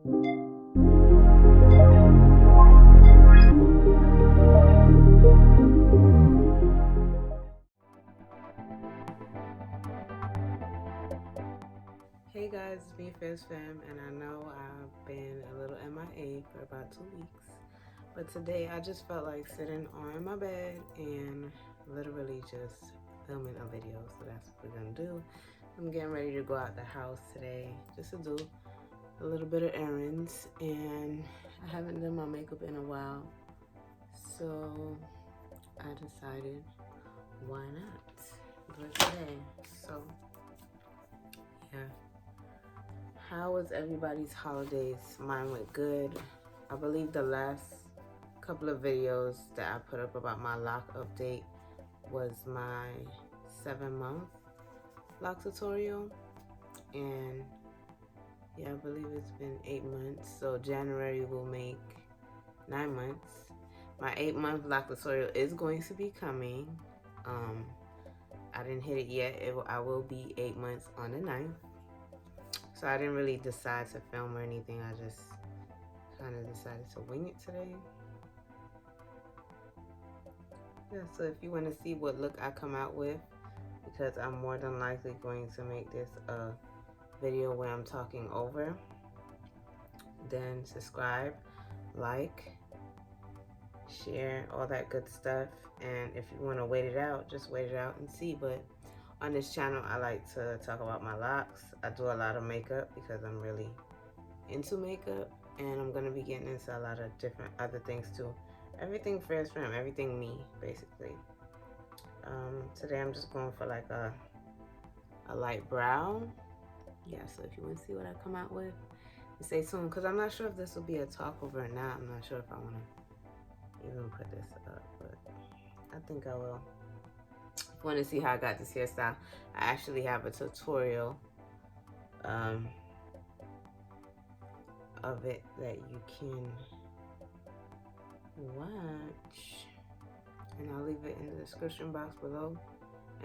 Hey guys, it's me, Fiers Femme, and I know I've been a little MIA for about 2 weeks, but today I just felt like sitting on my bed and literally just filming a video, so that's what we're gonna do. I'm getting ready to go out the house today just to do a little bit of errands, and I haven't done my makeup in a while, so I decided why not do it today. So yeah. How was everybody's holidays? Mine went good. I believe the last couple of videos that I put up about my lock update was my 7-month lock tutorial. And yeah, I believe it's been 8 months. So January will make 9 months. My 8-month lock tutorial is going to be coming. I didn't hit it yet. I will be 8 months on the 9th. So I didn't really decide to film or anything. I just kind of decided to wing it today. Yeah, so if you want to see what look I come out with, because I'm more than likely going to make this a video where I'm talking over, then subscribe, like, share, all that good stuff. And if you want to wait it out, just wait it out and see. But on this channel, I like to talk about my locks. I do a lot of makeup because I'm really into makeup, and I'm going to be getting into a lot of different other things too. Everything Fiers Femme, everything me, basically. Today I'm just going for like a light brown. Yeah, so if you want to see what I come out with, stay tuned, because I'm not sure if this will be a talk over or not. I'm not sure if I want to even put this up, but I think I will. If you want to see how I got this hairstyle, I actually have a tutorial of it that you can watch, and I'll leave it in the description box below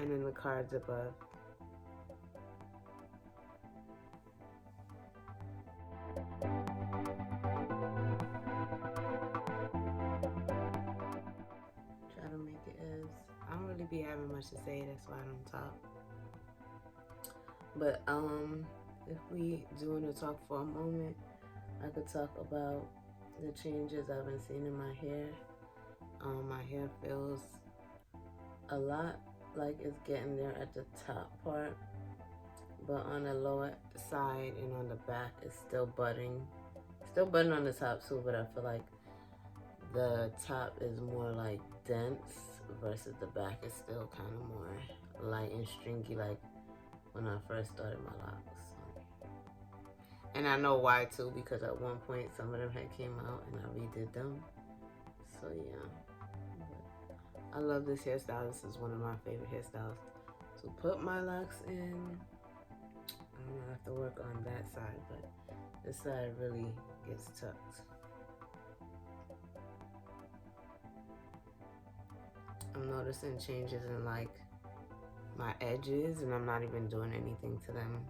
and in the cards above. Try to make it as, I don't really be having much to say, that's why I don't talk. But if we do want to talk for a moment, I could talk about the changes I've been seeing in my hair. My hair feels a lot like it's getting there at the top part, but on the lower side and on the back it's still budding. Still budding on the top too, but I feel like the top is more like dense versus the back is still kind of more light and stringy, like when I first started my locks. And I know why too, because at one point some of them had came out and I redid them. So yeah, but I love this hairstyle. This is one of my favorite hairstyles to put my locks in. I'm gonna have to work on that side, but this side really gets tucked. I'm noticing changes in like my edges, and I'm not even doing anything to them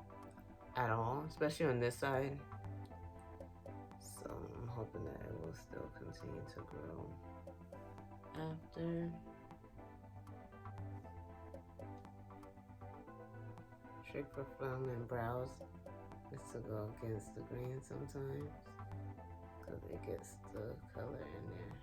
at all, especially on this side. So I'm hoping that it will still continue to grow after. Trick for filming brows is to go against the grain sometimes, because it gets the color in there.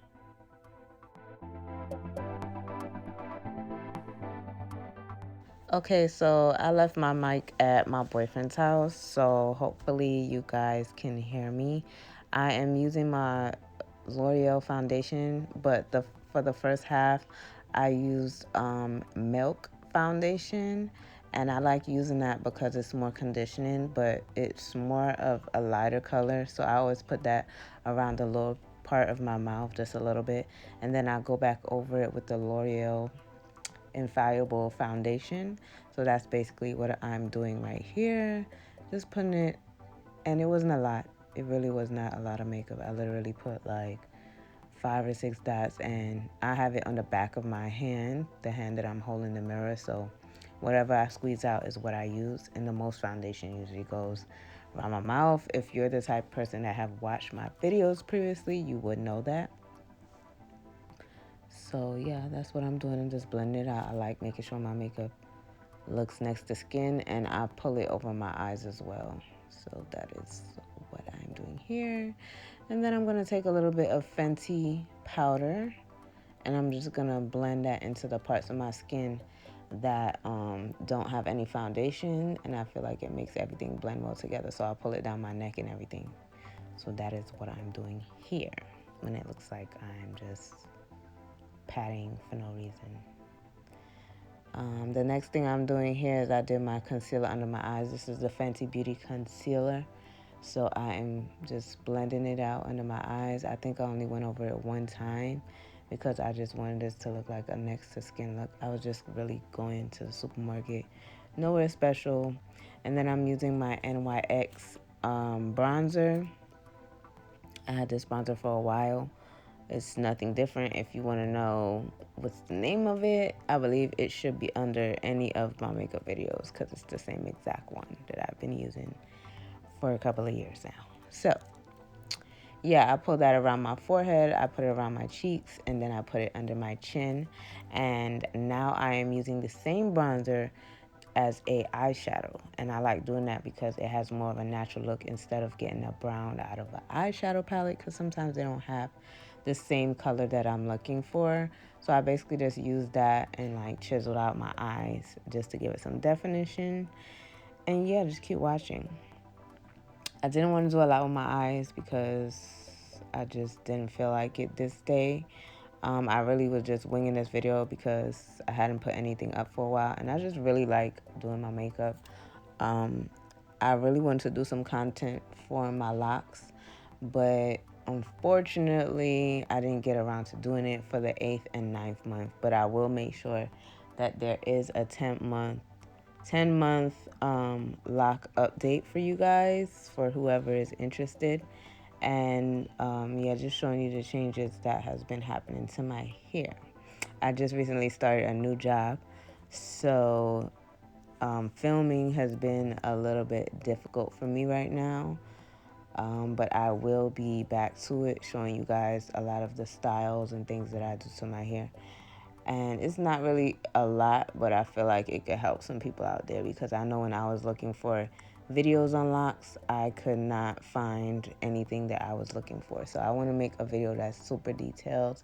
Okay, so I left my mic at my boyfriend's house, so hopefully you guys can hear me. I am using my L'Oreal foundation, but for the first half, I used Milk foundation, and I like using that because it's more conditioning, but it's more of a lighter color, so I always put that around the lower part of my mouth just a little bit, and then I'll go back over it with the L'Oreal Infallible foundation. So that's basically what I'm doing right here, just putting it, and it wasn't a lot. It really was not a lot of makeup. I literally put like 5 or 6 dots, and I have it on the back of my hand, the hand that I'm holding the mirror, so whatever I squeeze out is what I use, and the most foundation usually goes around my mouth. If you're the type of person that have watched my videos previously, you would know that. So yeah, that's what I'm doing. I'm just blending it out. I like making sure my makeup looks next to skin, and I pull it over my eyes as well. So that is what I'm doing here. And then I'm going to take a little bit of Fenty powder, and I'm just going to blend that into the parts of my skin that don't have any foundation, and I feel like it makes everything blend well together. So I'll pull it down my neck and everything. So that is what I'm doing here when it looks like I'm just patting for no reason. The next thing I'm doing here is I did my concealer under my eyes. This is the Fenty Beauty concealer. So I am just blending it out under my eyes. I think I only went over it one time because I just wanted this to look like a next to skin look. I was just really going to the supermarket. Nowhere special. And then I'm using my NYX bronzer. I had this bronzer for a while. It's nothing different. If you want to know what's the name of it, I believe it should be under any of my makeup videos because it's the same exact one that I've been using for a couple of years now. So, yeah, I pulled that around my forehead, I put it around my cheeks, and then I put it under my chin. And now I am using the same bronzer as a eyeshadow, and I like doing that because it has more of a natural look instead of getting a brown out of an eyeshadow palette, because sometimes they don't have the same color that I'm looking for. So I basically just used that and like chiseled out my eyes just to give it some definition. And yeah, just keep watching. I didn't want to do a lot with my eyes because I just didn't feel like it this day. I really was just winging this video because I hadn't put anything up for a while, and I just really like doing my makeup. I really wanted to do some content for my locks, but unfortunately, I didn't get around to doing it for the 8th and 9th month. But I will make sure that there is a 10-month lock update for you guys, for whoever is interested. And yeah, just showing you the changes that has been happening to my hair. I just recently started a new job, so filming has been a little bit difficult for me right now. But I will be back to it, showing you guys a lot of the styles and things that I do to my hair. And it's not really a lot, but I feel like it could help some people out there, because I know when I was looking for videos on locks, I could not find anything that I was looking for. So I want to make a video that's super detailed,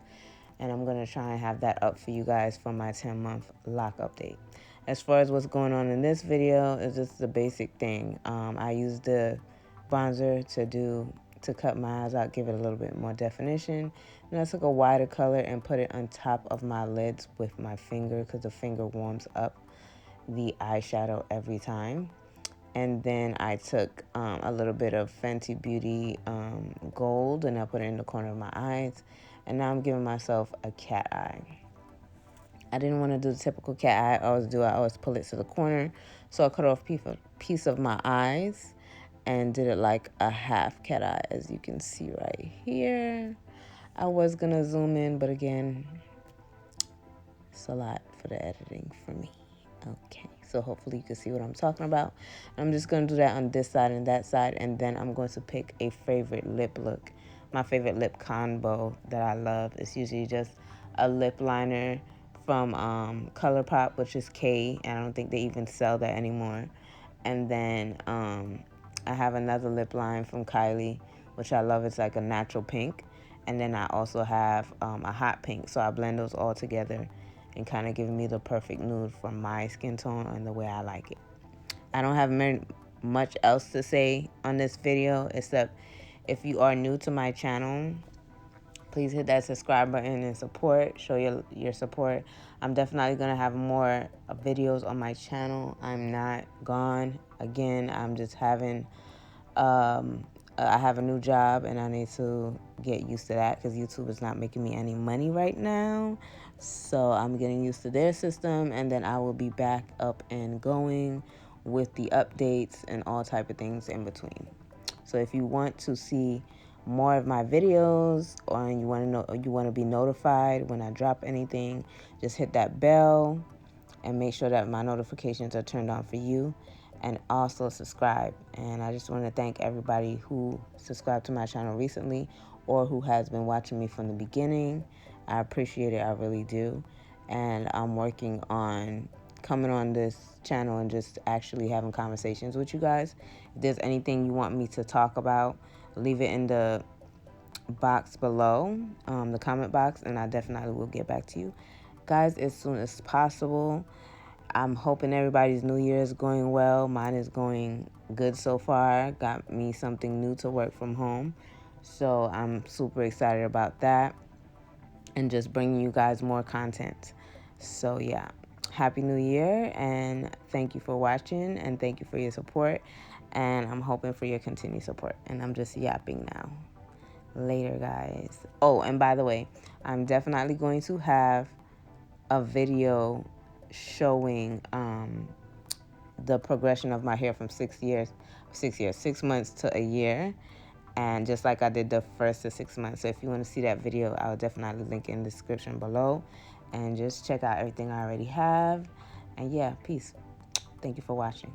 and I'm going to try and have that up for you guys for my 10-month lock update. As far as what's going on in this video, is just the basic thing. I used the bronzer to cut my eyes out, give it a little bit more definition. And I took a wider color and put it on top of my lids with my finger, because the finger warms up the eyeshadow every time. And then I took a little bit of Fenty Beauty gold, and I put it in the corner of my eyes. And now I'm giving myself a cat eye. I didn't want to do the typical cat eye I always do. I always pull it to the corner. So I cut off a piece of my eyes and did it like a half cat eye, as you can see right here. I was going to zoom in, but again, it's a lot for the editing for me. Okay, so hopefully you can see what I'm talking about. I'm just going to do that on this side and that side, and then I'm going to pick a favorite lip look. My favorite lip combo that I love is usually just a lip liner from ColourPop, which is K, and I don't think they even sell that anymore. And then I have another lip line from Kylie, which I love. It's like a natural pink. And then I also have a hot pink. So I blend those all together and kind of give me the perfect nude for my skin tone and the way I like it. I don't have much else to say on this video, except if you are new to my channel, please hit that subscribe button and support. Show your support. I'm definitely going to have more videos on my channel. I'm not gone. Again, I'm just having, I have a new job, and I need to get used to that because YouTube is not making me any money right now. So I'm getting used to their system, and then I will be back up and going with the updates and all type of things in between. So if you want to see more of my videos, or you want to be notified when I drop anything, just hit that bell and make sure that my notifications are turned on for you. and also subscribe. And I just want to thank everybody who subscribed to my channel recently or who has been watching me from the beginning. I appreciate it. I really do. And I'm working on coming on this channel and just actually having conversations with you guys. If there's anything you want me to talk about, leave it in the box below, the comment box, and I definitely will get back to you guys as soon as possible. I'm hoping everybody's New Year is going well. Mine is going good so far. Got me something new to work from home. So I'm super excited about that and just bringing you guys more content. So yeah, Happy New Year and thank you for watching and thank you for your support. And I'm hoping for your continued support. And I'm just yapping now. Later, guys. Oh, and by the way, I'm definitely going to have a video showing the progression of my hair from 6 months to a year, and just like I did the first to 6 months. So if you want to see that video, I'll definitely link in the description below, and just check out everything I already have. And yeah, peace. Thank you for watching.